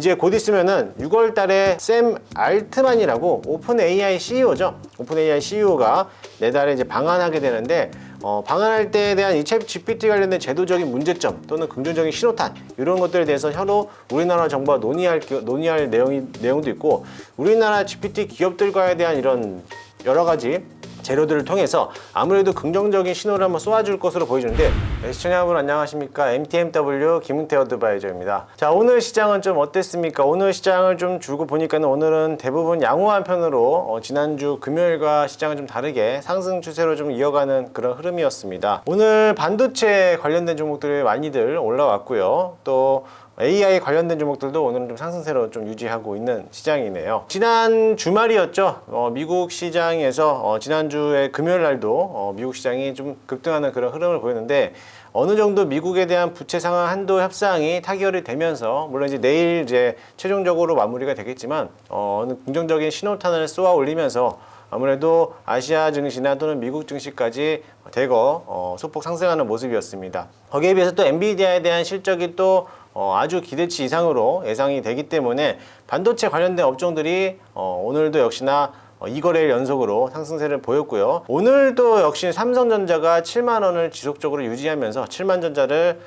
이제 곧 있으면은 6월 달에 샘 알트만이라고 오픈 AI CEO죠. 오픈 AI CEO가 내달에 이제 방한하게 되는데 방한할 때에 대한 이 챗 GPT 관련된 제도적인 문제점 또는 긍정적인 신호탄 이런 것들에 대해서 혀로 우리나라 정부가 논의할 내용도 있고 우리나라 GPT 기업들과에 대한 이런 여러 가지 재료들을 통해서 아무래도 긍정적인 신호를 한번 쏘아줄 것으로 보여주는데 시청자 여러분 안녕하십니까. MTMW 김은태 어드바이저입니다. 자, 오늘 시장은 좀 어땠습니까? 오늘 시장을 좀 줄고 보니까는 오늘은 대부분 양호한 편으로 지난주 금요일과 시장은 좀 다르게 상승 추세로 좀 이어가는 그런 흐름이었습니다. 오늘 반도체 관련된 종목들이 많이들 올라왔고요. 또 AI 관련된 종목들도 오늘은 좀 상승세로 좀 유지하고 있는 시장이네요. 지난 주말이었죠. 미국 시장에서 지난주에 금요일 날도 미국 시장이 좀 급등하는 그런 흐름을 보였는데 어느 정도 미국에 대한 부채 상환 한도 협상이 타결이 되면서 물론 이제 내일 이제 최종적으로 마무리가 되겠지만 어느 긍정적인 신호탄을 쏘아 올리면서 아무래도 아시아 증시나 또는 미국 증시까지 대거 소폭 상승하는 모습이었습니다. 거기에 비해서 또 엔비디아에 대한 실적이 또 아주 기대치 이상으로 예상이 되기 때문에 반도체 관련된 업종들이 오늘도 역시나 2거래일 연속으로 상승세를 보였고요. 오늘도 역시 삼성전자가 7만원을 지속적으로 유지하면서 7만전자를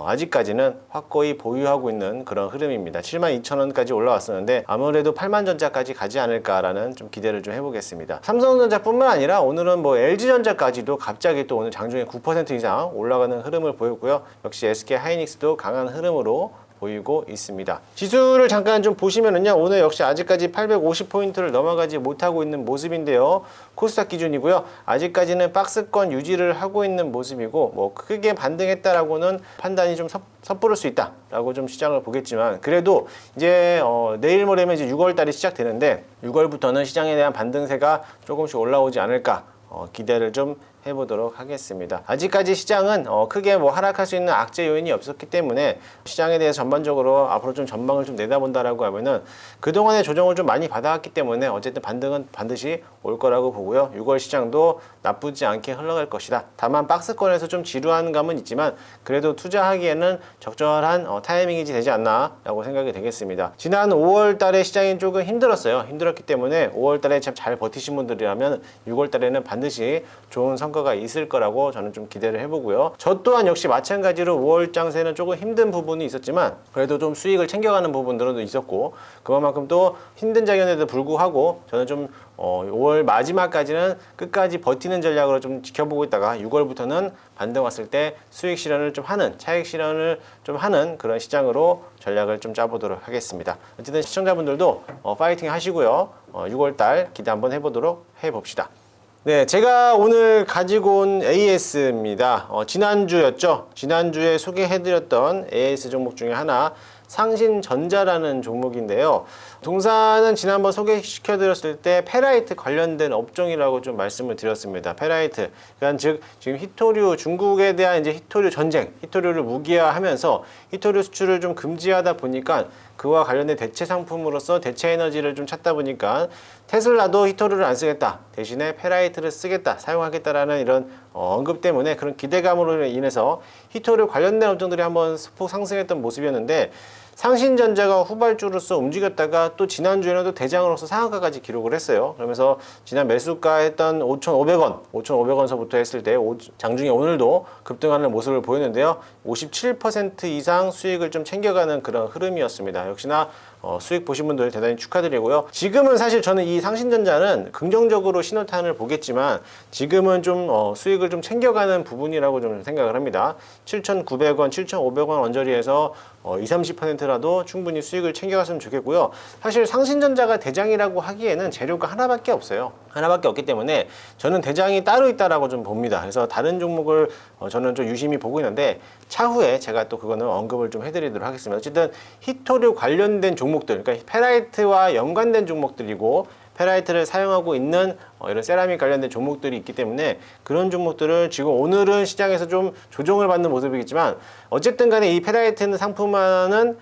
아직까지는 확고히 보유하고 있는 그런 흐름입니다. 72,000원까지 올라왔었는데 아무래도 8만전자까지 가지 않을까라는 좀 기대를 좀 해보겠습니다. 삼성전자뿐만 아니라 오늘은 뭐 LG전자까지도 갑자기 또 오늘 장중에 9% 이상 올라가는 흐름을 보였고요. 역시 SK하이닉스도 강한 흐름으로 보이고 있습니다. 지수를 잠깐 좀 보시면은요, 오늘 역시 아직까지 850포인트를 넘어가지 못하고 있는 모습인데요. 코스닥 기준이고요. 아직까지는 박스권 유지를 하고 있는 모습이고, 뭐 크게 반등했다라고는 판단이 좀 섣부를 수 있다라고 좀 시장을 보겠지만, 그래도 이제 내일 모레면 이제 6월 달이 시작되는데 6월부터는 시장에 대한 반등세가 조금씩 올라오지 않을까 기대를 좀 해보도록 하겠습니다. 아직까지 시장은 크게 뭐 하락할 수 있는 악재 요인이 없었기 때문에 시장에 대해서 전반적으로 앞으로 좀 전망을 좀 내다본다라고 하면은 그동안의 조정을 좀 많이 받아왔기 때문에 어쨌든 반등은 반드시 올 거라고 보고요. 6월 시장도 나쁘지 않게 흘러갈 것이다. 다만 박스권에서 좀 지루한 감은 있지만 그래도 투자하기에는 적절한 타이밍이지 되지 않나 라고 생각이 되겠습니다. 지난 5월 달에 시장이 조금 힘들었어요. 힘들었기 때문에 5월 달에 참 잘 버티신 분들이라면 6월 달에는 반드시 좋은 성과가 있을 거라고 저는 좀 기대를 해보고요. 저 또한 역시 마찬가지로 5월 장세는 조금 힘든 부분이 있었지만 그래도 좀 수익을 챙겨가는 부분들은 있었고 그만큼 또 힘든 장면에도 불구하고 저는 좀 5월 마지막까지는 끝까지 버티는 전략으로 좀 지켜보고 있다가 6월부터는 반등 왔을 때 수익 실현을 좀 하는 차익 실현을 좀 하는 그런 시장으로 전략을 좀 짜보도록 하겠습니다. 어쨌든 시청자분들도 파이팅 하시고요. 6월달 기대 한번 해보도록 해봅시다. 네, 제가 오늘 가지고 온 AS입니다. 지난주였죠. 지난주에 소개해드렸던 AS 종목 중에 하나 상신전자라는 종목인데요. 동사는 지난번 소개시켜드렸을 때 페라이트 관련된 업종이라고 좀 말씀을 드렸습니다. 페라이트, 그러니까 즉 지금 히토류 중국에 대한 이제 히토류 전쟁, 히토류를 무기화하면서 히토류 수출을 좀 금지하다 보니까 그와 관련된 대체 상품으로서 대체 에너지를 좀 찾다 보니까 테슬라도 히토류를 안 쓰겠다. 대신에 페라이트를 쓰겠다, 사용하겠다라는 이런 언급 때문에 그런 기대감으로 인해서 히토류 관련된 업종들이 한번 소폭 상승했던 모습이었는데 상신전자가 후발주로서 움직였다가 또 지난주에는 또 대장으로서 상한가까지 기록을 했어요. 그러면서 지난 매수가 했던 5,500원, 5,500원서부터 했을 때 장중에 오늘도 급등하는 모습을 보였는데요. 57% 이상 수익을 좀 챙겨가는 그런 흐름이었습니다. 역시나 수익 보신 분들 대단히 축하드리고요. 지금은 사실 저는 이 상신전자는 긍정적으로 신호탄을 보겠지만 지금은 좀 수익을 좀 챙겨가는 부분이라고 좀 생각을 합니다. 7,900원, 7,500원 언저리에서 20-30%라도 충분히 수익을 챙겨갔으면 좋겠고요. 사실 상신전자가 대장이라고 하기에는 재료가 하나밖에 없어요. 하나밖에 없기 때문에 저는 대장이 따로 있다라고 좀 봅니다. 그래서 다른 종목을 저는 좀 유심히 보고 있는데 차후에 제가 또 그거는 언급을 좀 해드리도록 하겠습니다. 어쨌든 히토류 관련된 종목들, 그러니까 페라이트와 연관된 종목들이고 페라이트를 사용하고 있는 이런 세라믹 관련된 종목들이 있기 때문에 그런 종목들을 지금 오늘은 시장에서 좀 조정을 받는 모습이겠지만 어쨌든 간에 이 페라이트 상품화는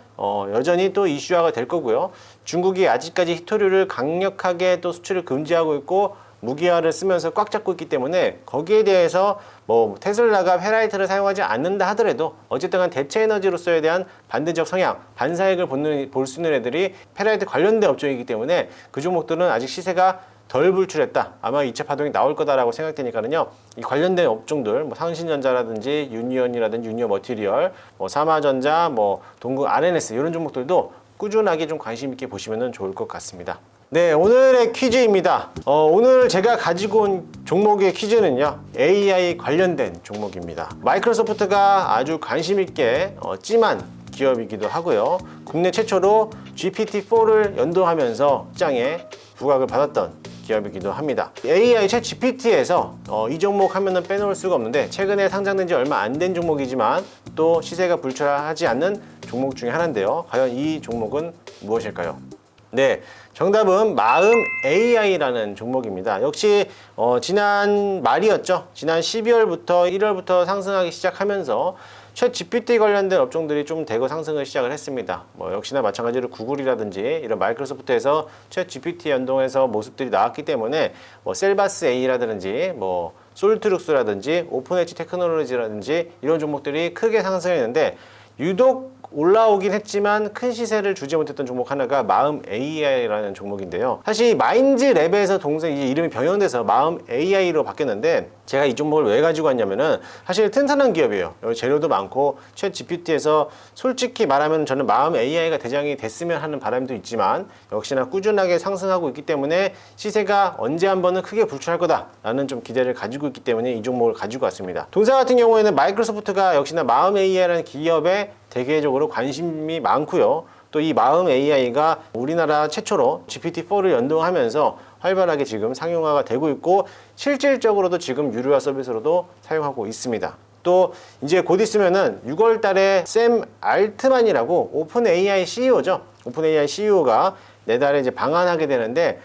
여전히 또 이슈화가 될 거고요. 중국이 아직까지 히토류를 강력하게 또 수출을 금지하고 있고 무기화를 쓰면서 꽉 잡고 있기 때문에 거기에 대해서 뭐 테슬라가 페라이트를 사용하지 않는다 하더라도 어쨌든 간 대체 에너지로서에 대한 반대적 성향, 반사익을 볼 수 있는 애들이 페라이트 관련된 업종이기 때문에 그 종목들은 아직 시세가 덜 불출했다. 아마 2차 파동이 나올 거다라고 생각되니까는요. 이 관련된 업종들, 뭐 상신전자라든지 유니언이라든지 유니어 머티리얼, 뭐 삼화전자, 뭐 동구 RNS 이런 종목들도 꾸준하게 좀 관심 있게 보시면 좋을 것 같습니다. 네, 오늘의 퀴즈입니다. 오늘 제가 가지고 온 종목의 퀴즈는요, AI 관련된 종목입니다. 마이크로소프트가 아주 관심 있게 찜한 기업이기도 하고요. 국내 최초로 GPT-4를 연동하면서 시장에 부각을 받았던 기업이기도 합니다. AI 챗 GPT에서 이 종목 하면은 빼놓을 수가 없는데 최근에 상장된 지 얼마 안 된 종목이지만 또 시세가 불출하지 않는 종목 중에 하나인데요. 과연 이 종목은 무엇일까요? 네, 정답은 마음 AI라는 종목입니다. 역시 지난 말이었죠. 지난 12월부터 1월부터 상승하기 시작하면서 챗 GPT 관련된 업종들이 좀 대거 상승을 시작을 했습니다. 뭐 역시나 마찬가지로 구글이라든지 이런 마이크로소프트에서 챗 GPT 연동해서 모습들이 나왔기 때문에 뭐 셀바스 A라든지 뭐 솔트룩스라든지 오픈 엣지 테크놀로지라든지 이런 종목들이 크게 상승했는데 유독 올라오긴 했지만 큰 시세를 주지 못했던 종목 하나가 마음 AI라는 종목인데요. 사실 마인즈랩에서 이제 이름이 변형돼서 마음 AI로 바뀌었는데 제가 이 종목을 왜 가지고 왔냐면은 사실 튼튼한 기업이에요. 여기 재료도 많고 챗 GPT에서 솔직히 말하면 저는 마음 AI가 대장이 됐으면 하는 바람도 있지만 역시나 꾸준하게 상승하고 있기 때문에 시세가 언제 한번은 크게 불출할 거다라는 좀 기대를 가지고 있기 때문에 이 종목을 가지고 왔습니다. 동사 같은 경우에는 마이크로소프트가 역시나 마음 AI라는 기업에 대개적으로 관심이 많고요. 또 이 마음 AI가 우리나라 최초로 GPT-4를 연동하면서 활발하게 지금 상용화가 되고 있고 실질적으로도 지금 유료화 서비스로도 사용하고 있습니다. 또 이제 곧 있으면은 6월 달에 샘 알트만이라고 오픈 AI CEO죠. 오픈 AI CEO가 내달에 이제 방한하게 되는데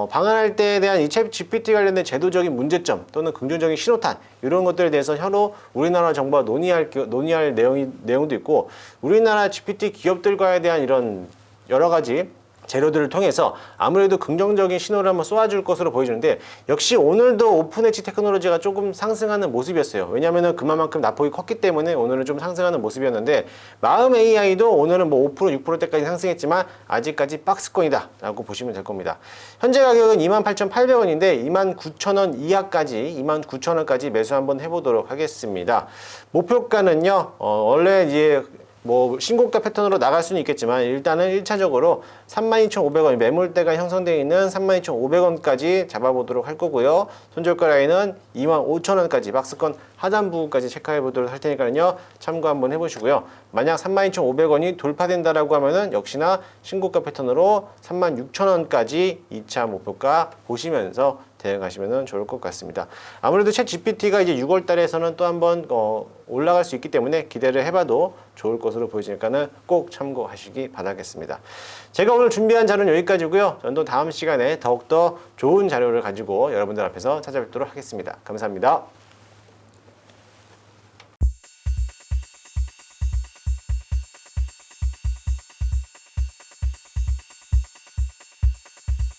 방한할 때에 대한 이 챗 GPT 관련된 제도적인 문제점 또는 긍정적인 신호탄 이런 것들에 대해서 서로 우리나라 정부와 논의할 내용도 있고 우리나라 GPT 기업들과에 대한 이런 여러 가지 재료들을 통해서 아무래도 긍정적인 신호를 한번 쏘아줄 것으로 보여지는데 역시 오늘도 오픈 엣지 테크놀로지가 조금 상승하는 모습이었어요. 왜냐하면 그만큼 낙폭이 컸기 때문에 오늘은 좀 상승하는 모습이었는데 마음 AI도 오늘은 뭐 5% 6%대까지 상승했지만 아직까지 박스권이다 라고 보시면 될 겁니다. 현재 가격은 28,800원인데 29,000원 이하까지 29,000원까지 매수 한번 해보도록 하겠습니다. 목표가는요 원래 이제 뭐 신고가 패턴으로 나갈 수는 있겠지만 일단은 1차적으로 32,500원 매물대가 형성되어 있는 32,500원까지 잡아보도록 할 거고요. 손절가 라인은 25,000원까지 박스권 하단 부분까지 체크해 보도록 할 테니까요. 참고 한번 해보시고요. 만약 32,500원이 돌파된다라고 하면은 역시나 신고가 패턴으로 36,000원까지 2차 목표가 보시면서 대응하시면 좋을 것 같습니다. 아무래도 챗 GPT가 이제 6월 달에서는 또 한번 올라갈 수 있기 때문에 기대를 해봐도 좋을 것으로 보이니까는 꼭 참고하시기 바라겠습니다. 제가 오늘 준비한 자료는 여기까지고요. 저는 또 다음 시간에 더욱더 좋은 자료를 가지고 여러분들 앞에서 찾아뵙도록 하겠습니다. 감사합니다.